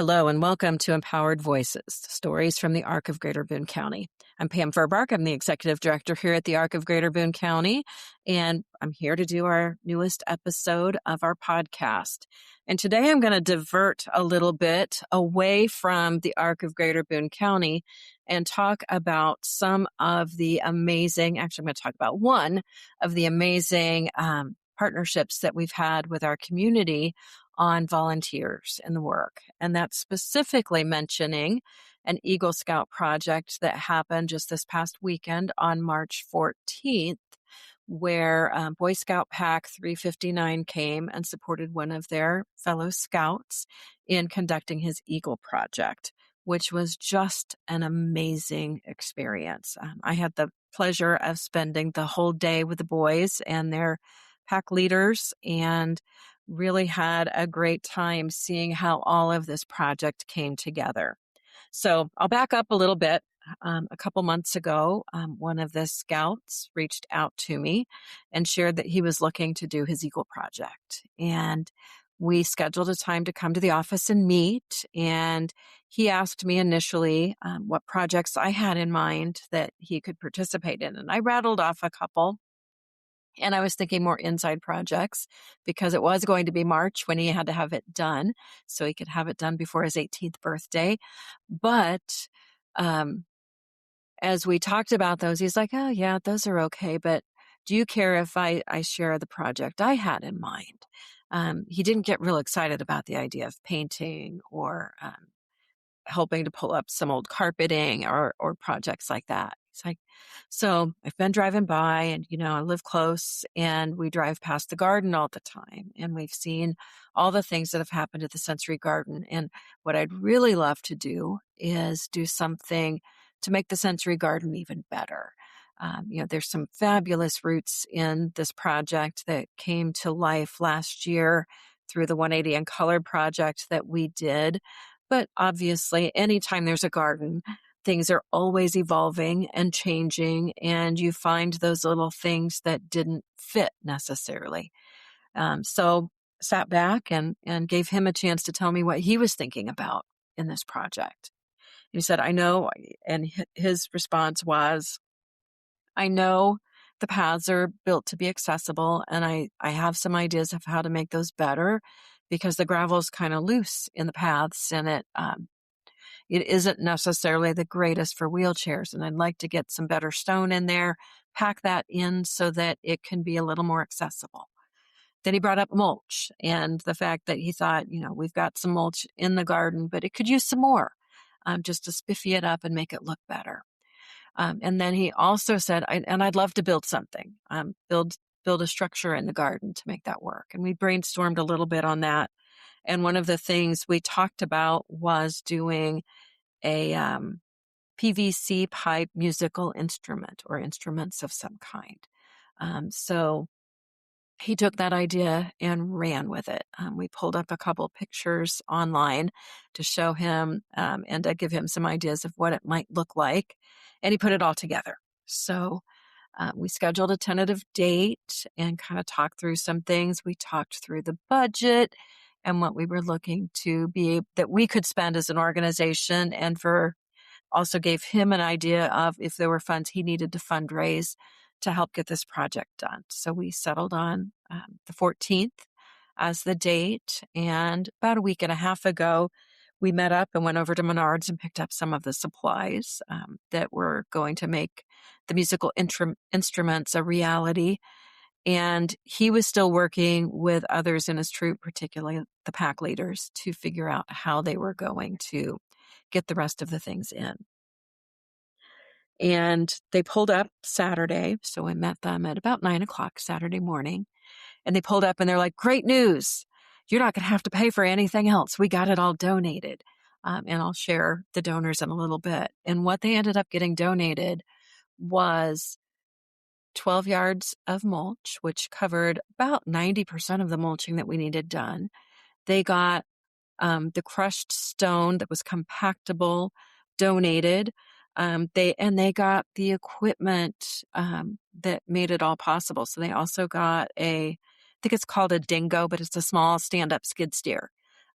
Hello and welcome to Empowered Voices, stories from the Arc of Greater Boone County. I'm Pam Furbark. I'm the executive director here at the Arc of Greater Boone County, and I'm here to do our newest episode of our podcast. And today I'm going to divert a little bit away from the Arc of Greater Boone County and talk about some of the amazing, actually I'm going to talk about one of the amazing partnerships that we've had with our community on volunteers in the work. And that's specifically mentioning an Eagle Scout project that happened just this past weekend on March 14th, where Boy Scout Pack 359 came and supported one of their fellow scouts in conducting his Eagle project, which was just an amazing experience. I had the pleasure of spending the whole day with the boys and their pack leaders and really had a great time seeing how all of this project came together. So I'll back up a little bit. A couple months ago, one of the scouts reached out to me and shared that he was looking to do his Eagle project. And we scheduled a time to come to the office and meet. And he asked me initially what projects I had in mind that he could participate in. And I rattled off a couple. And I was thinking more inside projects because it was going to be March when he had to have it done so he could have it done before his 18th birthday. But as we talked about those, he's like, oh, yeah, those are okay. But do you care if I share the project I had in mind? He didn't get real excited about the idea of painting or helping to pull up some old carpeting or projects like that. It's like, so I've been driving by and, I live close and we drive past the garden all the time. And we've seen all the things that have happened at the Sensory Garden. And what I'd really love to do is do something to make the Sensory Garden even better. There's some fabulous roots in this project that came to life last year through the 180 in Color project that we did. But obviously, anytime there's a garden, things are always evolving and changing, and you find those little things that didn't fit necessarily. So sat back and gave him a chance to tell me what he was thinking about in this project. He said, I know, and his response was, I know the paths are built to be accessible, and I have some ideas of how to make those better because the gravel is kind of loose in the paths and it isn't necessarily the greatest for wheelchairs. And I'd like to get some better stone in there, pack that in so that it can be a little more accessible. Then he brought up mulch and the fact that he thought, we've got some mulch in the garden, but it could use some more just to spiffy it up and make it look better. And then he also said, I'd love to build something, build a structure in the garden to make that work. And we brainstormed a little bit on that. And one of the things we talked about was doing a PVC pipe musical instrument or instruments of some kind. So he took that idea and ran with it. We pulled up a couple pictures online to show him and to give him some ideas of what it might look like. And he put it all together. So we scheduled a tentative date and kind of talked through some things. We talked through the budget and what we were looking to be that we could spend as an organization, and also gave him an idea of if there were funds he needed to fundraise to help get this project done. So we settled on the 14th as the date. And about a week and a half ago, we met up and went over to Menards and picked up some of the supplies that were going to make the musical instruments a reality. And he was still working with others in his troop, particularly the pack leaders, to figure out how they were going to get the rest of the things in. And they pulled up Saturday. So I met them at about 9:00 Saturday morning. And they pulled up and they're like, great news. You're not going to have to pay for anything else. We got it all donated. And I'll share the donors in a little bit. And what they ended up getting donated was 12 yards of mulch, which covered about 90% of the mulching that we needed done. They got the crushed stone that was compactable donated. They got the equipment that made it all possible. So they also got I think it's called a dingo, but it's a small stand-up skid steer.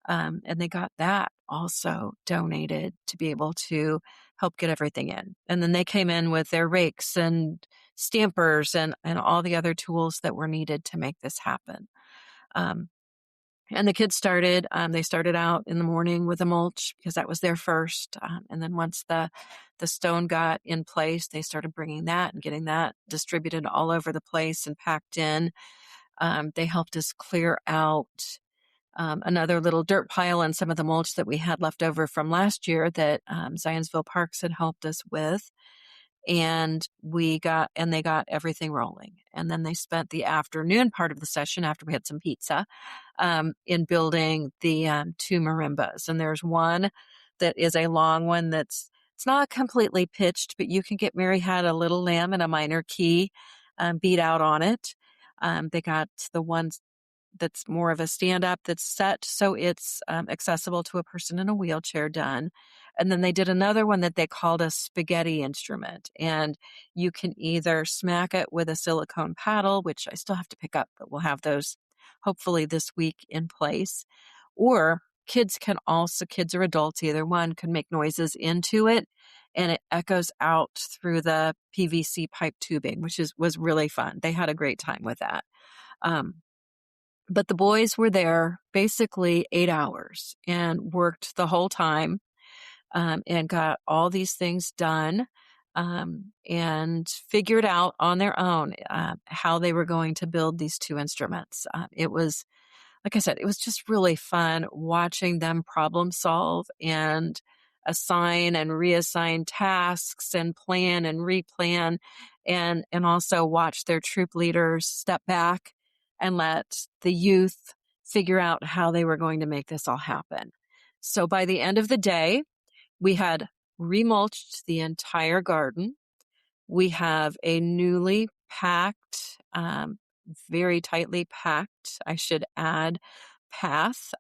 And they got that also donated to be able to help get everything in. And then they came in with their rakes and stampers and all the other tools that were needed to make this happen. Um, and the kids they started out in the morning with a mulch because that was their first. And then once the stone got in place, they started bringing that and getting that distributed all over the place and packed in. They helped us clear out another little dirt pile and some of the mulch that we had left over from last year that Zionsville Parks had helped us with. And they got everything rolling. And then they spent the afternoon part of the session after we had some pizza in building the two marimbas. And there's one that is a long one it's not completely pitched, but you can get Mary Had a Little Lamb and a minor key beat out on it. They got the ones that's more of a stand-up that's set so it's accessible to a person in a wheelchair done. And then they did another one that they called a spaghetti instrument. And you can either smack it with a silicone paddle, which I still have to pick up, but we'll have those hopefully this week in place. Or kids or adults, either one, can make noises into it and it echoes out through the PVC pipe tubing, which was really fun. They had a great time with that. But the boys were there basically 8 hours and worked the whole time and got all these things done and figured out on their own how they were going to build these two instruments. It was, like I said, it was just really fun watching them problem solve and assign and reassign tasks and plan and replan and also watch their troop leaders step back and let the youth figure out how they were going to make this all happen. So by the end of the day, we had remulched the entire garden. We have a newly packed, very tightly packed, I should add, path.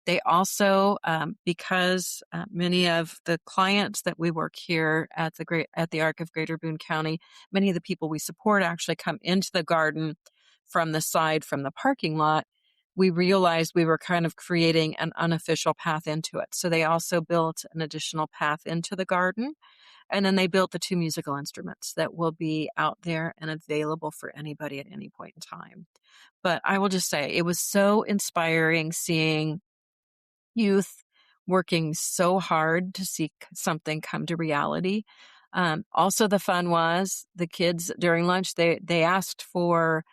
They also, because many of the clients that we work here at the Arc of Greater Boone County, many of the people we support actually come into the garden from the side from the parking lot. We realized we were kind of creating an unofficial path into it. So they also built an additional path into the garden. And then they built the two musical instruments that will be out there and available for anybody at any point in time. But I will just say it was so inspiring seeing youth working so hard to see something come to reality. Also, the fun was the kids during lunch, they asked for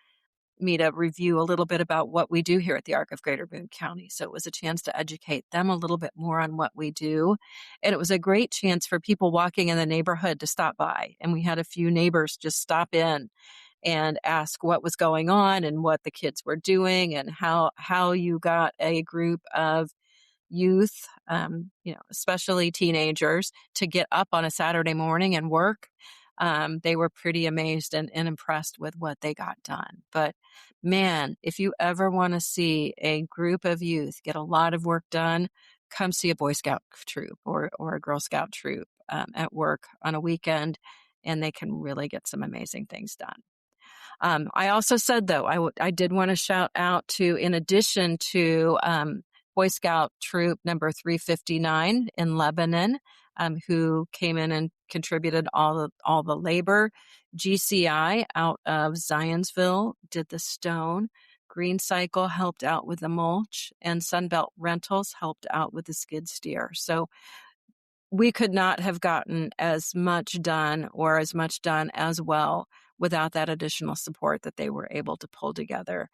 me to review a little bit about what we do here at the Arc of Greater Boone County. So it was a chance to educate them a little bit more on what we do. And it was a great chance for people walking in the neighborhood to stop by. And we had a few neighbors just stop in and ask what was going on and what the kids were doing and how you got a group of youth, especially teenagers, to get up on a Saturday morning and work. They were pretty amazed and impressed with what they got done. But man, if you ever want to see a group of youth get a lot of work done, come see a Boy Scout troop or a Girl Scout troop at work on a weekend, and they can really get some amazing things done. I also said, though, I did want to shout out to, in addition to Boy Scout Troop number 359 in Lebanon, who came in and contributed all the labor. GCI out of Zionsville did the stone. Green Cycle helped out with the mulch, and Sunbelt Rentals helped out with the skid steer. So we could not have gotten as much done as well without that additional support that they were able to pull together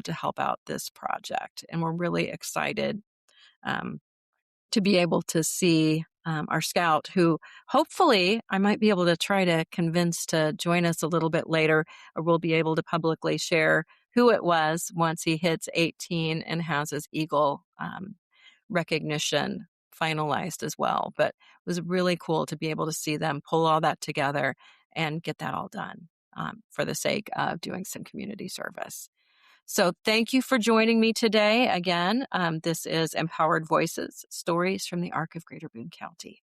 to help out this project. And we're really excited to be able to see our scout, who hopefully I might be able to try to convince to join us a little bit later, or we'll be able to publicly share who it was once he hits 18 and has his Eagle recognition finalized as well. But it was really cool to be able to see them pull all that together and get that all done for the sake of doing some community service. So thank you for joining me today. Again, this is Empowered Voices, Stories from the Arc of Greater Boone County.